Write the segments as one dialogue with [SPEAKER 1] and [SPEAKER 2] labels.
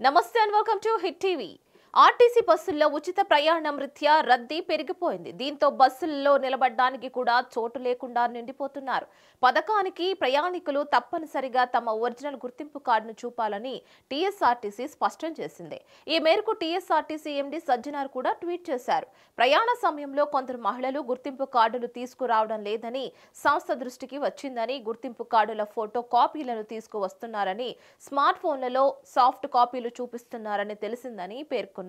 [SPEAKER 1] నమస్తే and welcome to hit TV. RTC బస్సుల్లో ఉచిత ప్రయాణం రీత్యా రద్దీ పెరిగిపోయింది. దీంతో బస్సుల్లో నిలబడడానికి కూడా చోటు లేకుండా నిండిపోతున్నారు. పథకానికి ప్రయాణికులు తప్పనిసరిగా తమ ఒరిజినల్ గుర్తింపు కార్డును చూపాలని టీఎస్ఆర్టీసీ స్పష్టం చేసింది. ఈ మేరకు టీఎస్ఆర్టీసీ ఎండీ సజ్జనార్ కూడా ట్వీట్ చేశారు. ప్రయాణ సమయంలో కొందరు మహిళలు గుర్తింపు కార్డులు తీసుకురావడం లేదని సంస్థ దృష్టికి వచ్చిందని, గుర్తింపు కార్డుల ఫోటో కాపీలను తీసుకువస్తున్నారని, స్మార్ట్ ఫోన్లలో సాఫ్ట్ కాపీలు చూపిస్తున్నారని తెలిసిందని పేర్కొన్నారు.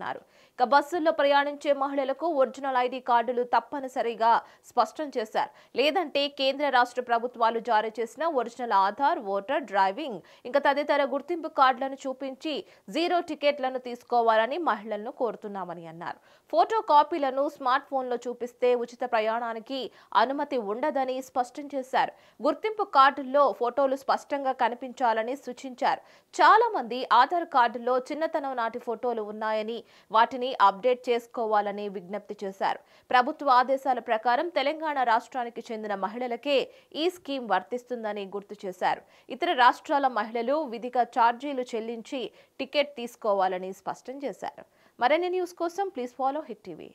[SPEAKER 1] ఇక బస్సుల్లో ప్రయాణించే మహిళలకు ఒరిజినల్ ఐడి కార్డులు తప్పనిసరిగా స్పష్టం చేశారు. లేదంటే కేంద్ర రాష్ట్ర ప్రభుత్వాలు జారీ చేసిన ఒరిజినల్ ఆధార్, ఓటర్, డ్రైవింగ్ ఇంకా తదితర గుర్తింపు కార్డులను చూపించి జీరో టికెట్లను తీసుకోవాలని మహిళలను కోరుతున్నామని అన్నారు. ఫోటో కాపీలను స్మార్ట్ ఫోన్లో చూపిస్తే ఉచిత ప్రయాణానికి అనుమతి ఉండదని స్పష్టం చేశారు. గుర్తింపు కార్డుల్లో ఫోటోలు స్పష్టంగా కనిపించాలని సూచించారు. చాలా మంది ఆధార్ కార్డుల్లో చిన్నతనం నాటి ఫోటోలు ఉన్నాయని, వాటిని అప్డేట్ చేసుకోవాలని విజ్ఞప్తి చేశారు. ప్రభుత్వ ఆదేశాల ప్రకారం తెలంగాణ రాష్ట్రానికి చెందిన మహిళలకే ఈ స్కీమ్ వర్తిస్తుందని గుర్తు చేశారు. ఇతర రాష్ట్రాల మహిళలు విధిగా ఛార్జీలు చెల్లించి టికెట్ తీసుకోవాలని స్పష్టం చేశారు. మరిన్ని న్యూస్ కోసం ప్లీజ్ ఫాలో హిట్ టీవీ.